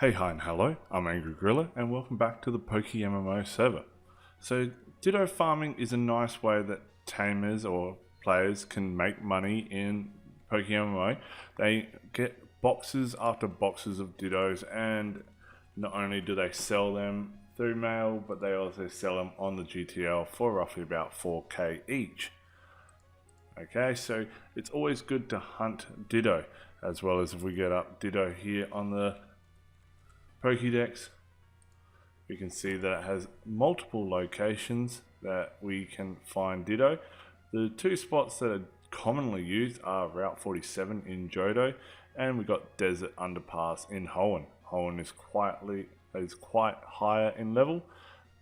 Hey, hi and hello, I'm Angry Gorilla and welcome back to the PokeMMO server. So Ditto farming is a nice way that tamers or players can make money in PokeMMO. They get boxes after boxes of Dittos, and not only do they sell them through mail, but they also sell them on the GTL for roughly about 4k each. Okay, so it's always good to hunt Ditto, as well as if we get up Ditto here on the Pokédex, we can see that it has multiple locations that we can find Ditto. The two spots that are commonly used are Route 47 in Johto, and we got Desert Underpass in Hoenn. Hoenn is quite higher in level,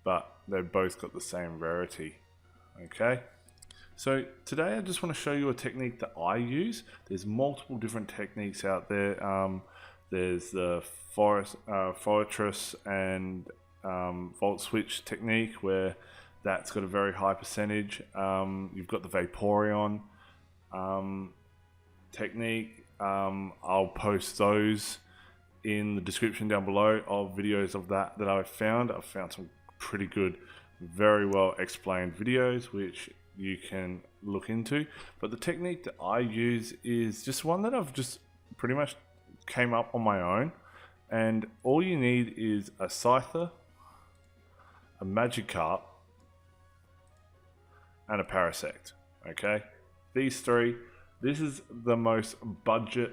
but they've both got the same rarity. Okay, so today I just want to show you a technique that I use. There's multiple different techniques out there. There's the Fortress and Volt Switch technique, where that's got a very high percentage. You've got the Vaporeon technique. I'll post those in the description down below of videos of that I've found. I've found some pretty good, very well explained videos which you can look into. But the technique that I use is just one that I've just pretty much came up on my own, and all you need is a Scyther, a Magikarp, and a Parasect. Okay, these three. This is the most budget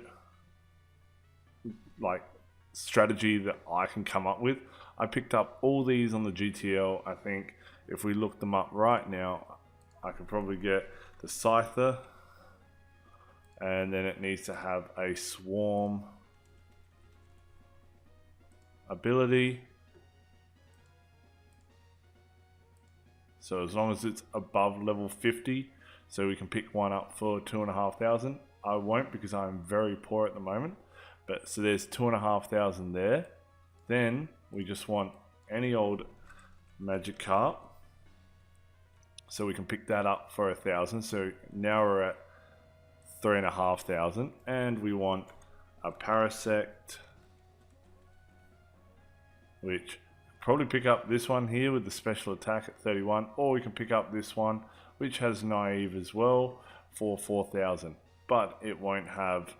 strategy that I can come up with. I picked up all these on the GTL. I think if we look them up right now, I could probably get the Scyther, and then it needs to have a Swarm ability. So as long as it's above level 50, so we can pick one up for 2,500. I won't, because I'm very poor at the moment. But so there's 2,500 there. Then we just want any old Magikarp, so we can pick that up for 1,000. So now we're at 3,500, and we want a Parasect, which probably pick up this one here with the special attack at 31, or we can pick up this one which has naive as well for 4,000, but it won't have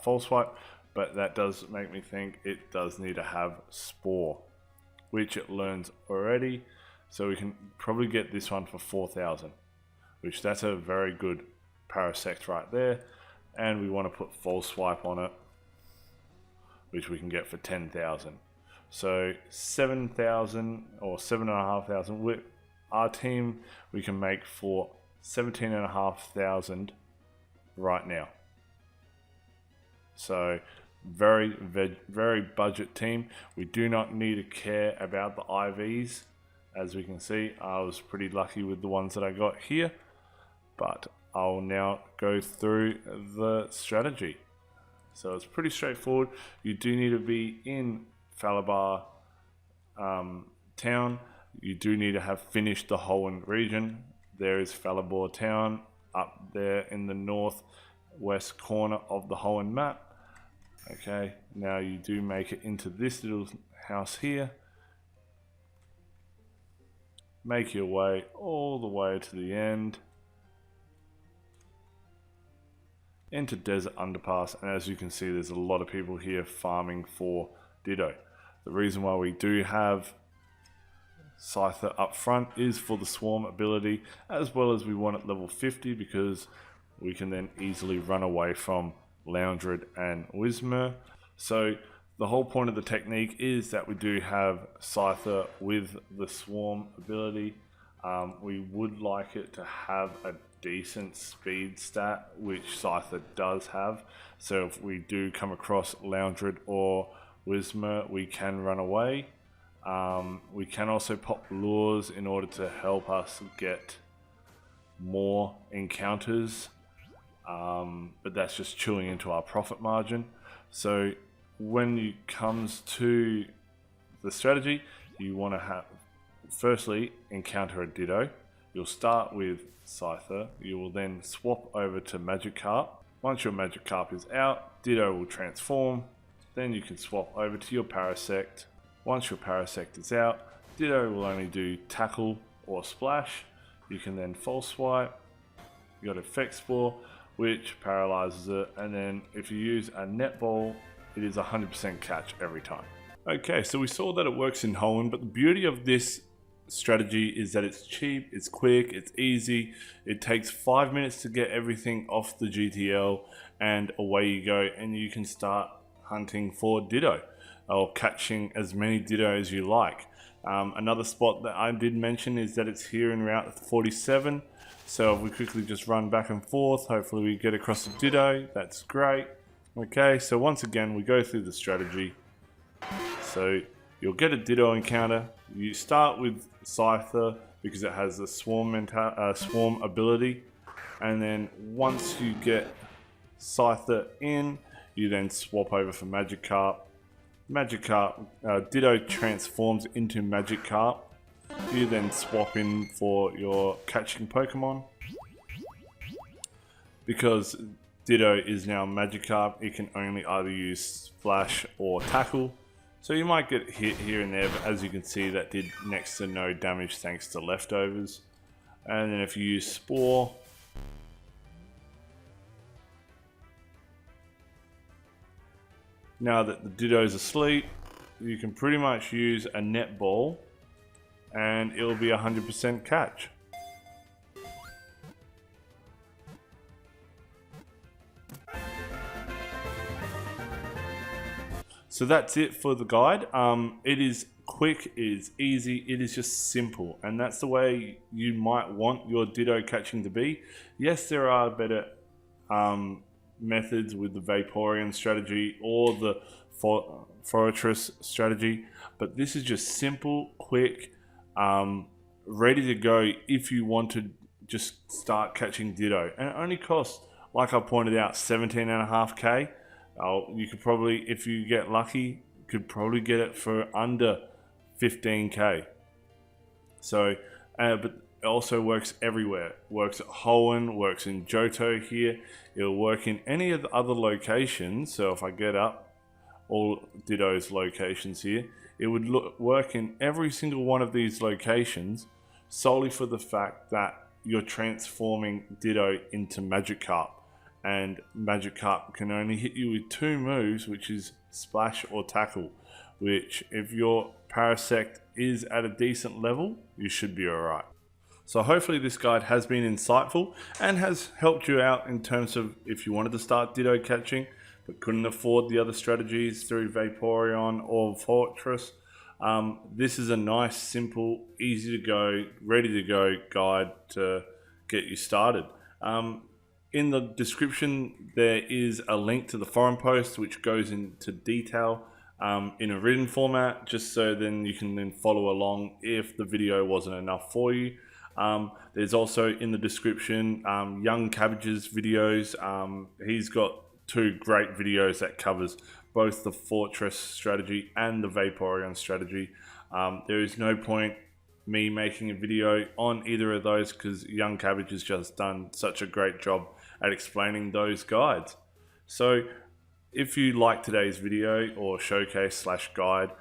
false swipe. But that does make me think it does need to have Spore, which it learns already, so we can probably get this one for 4,000, which that's a very good Parasect right there. And we want to put false swipe on it, which we can get for 10,000. So 7,000 or 7,500 with our team, we can make for 17,500 right now. So very budget team. We do not need to care about the IVs. As we can see, I was pretty lucky with the ones that I got here, but I'll now go through the strategy. So it's pretty straightforward. You do need to be in Falinbar town. You do need to have finished the Hoenn region. There is Falinbar town up there in the northwest corner of the Hoenn map. Okay, now you do make it into this little house here. Make your way all the way to the end, into Desert Underpass, and as you can see, there's a lot of people here farming for Ditto. The reason why we do have Scyther up front is for the Swarm ability, as well as we want it level 50, because we can then easily run away from Loundred and Whismur. So the whole point of the technique is that we do have Scyther with the Swarm ability. We would like it to have a decent speed stat, which Scyther does have. So if we do come across Loundred or Whismur, we can run away. We can also pop lures in order to help us get more encounters, but that's just chewing into our profit margin. So when it comes to the strategy, you want to have firstly encounter a Ditto. You'll start with Scyther. You will then swap over to Magikarp. Once your Magikarp is out, Ditto will transform. Then you can swap over to your Parasect. Once your Parasect is out, Ditto will only do Tackle or Splash. You can then False Swipe. You got Effect Spore, which paralyzes it, and then if you use a Netball, it is 100% catch every time. Okay, so we saw that it works in Hoenn, but the beauty of this strategy is that it's cheap, it's quick, it's easy. It takes 5 minutes to get everything off the GTL, and away you go, and you can start hunting for Ditto, or catching as many Ditto as you like. Another spot that I did mention is that it's here in Route 47. So if we quickly just run back and forth, hopefully we get across the Ditto. That's great. Okay, so once again, we go through the strategy. So you'll get a Ditto encounter. You start with Scyther because it has the swarm ability. And then once you get Scyther in, you then swap over for Magikarp. Ditto transforms into Magikarp. You then swap in for your catching Pokemon. Because Ditto is now Magikarp, it can only either use Splash or Tackle. So you might get hit here and there, but as you can see, that did next to no damage thanks to leftovers. And then if you use Spore, now that the Ditto's asleep, you can pretty much use a Netball and it'll be 100% catch. So that's it for the guide. It is quick, it is easy, it is just simple, and that's the way you might want your Ditto catching to be. Yes, there are better methods with the Vaporeon strategy or the Fortress strategy, but this is just simple, quick, ready to go if you want to just start catching Ditto. And it only costs, like I pointed out, 17.5k. You could probably, if you get lucky, could probably get it for under 15k. So, but it also works everywhere. Works at Hoenn, works in Johto here. It'll work in any of the other locations. So if I get up all Ditto's locations here, it would work in every single one of these locations solely for the fact that you're transforming Ditto into Magikarp. And Magikarp can only hit you with 2 moves, which is Splash or Tackle, which if your Parasect is at a decent level, you should be alright. So hopefully this guide has been insightful and has helped you out in terms of if you wanted to start Ditto catching but couldn't afford the other strategies through Vaporeon or Fortress. This is a nice, simple, easy to go, ready to go guide to get you started. In the description, there is a link to the forum post which goes into detail in a written format, just so then you can then follow along if the video wasn't enough for you. There's also in the description Young Cabbage's videos. He's got 2 great videos that covers both the Fortress strategy and the Vaporeon strategy. There is no point me making a video on either of those because Young Cabbage has just done such a great job at explaining those guides. So if you like today's video or showcase / guide,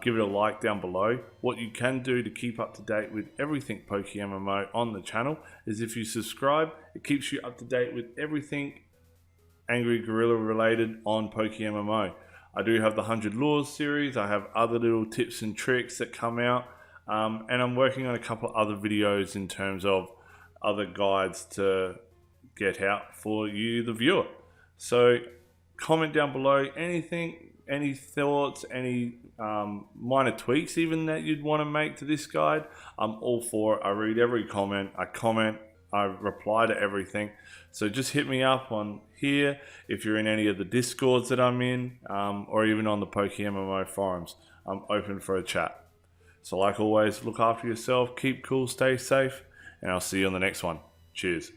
give it a like down below. What you can do to keep up to date with everything PokeMMO on the channel is if you subscribe, it keeps you up to date with everything Angry Gorilla related on PokeMMO. I do have the 100 Lures series, I have other little tips and tricks that come out, and I'm working on a couple of other videos in terms of other guides to get out for you, the viewer. So comment down below anything, any thoughts, any minor tweaks even that you'd want to make to this guide. I'm all for it. I read every comment, I reply to everything. So just hit me up on here if you're in any of the Discords that I'm in, or even on the PokeMMO forums. I'm open for a chat. So like always, look after yourself, keep cool, stay safe, and I'll see you on the next one. Cheers.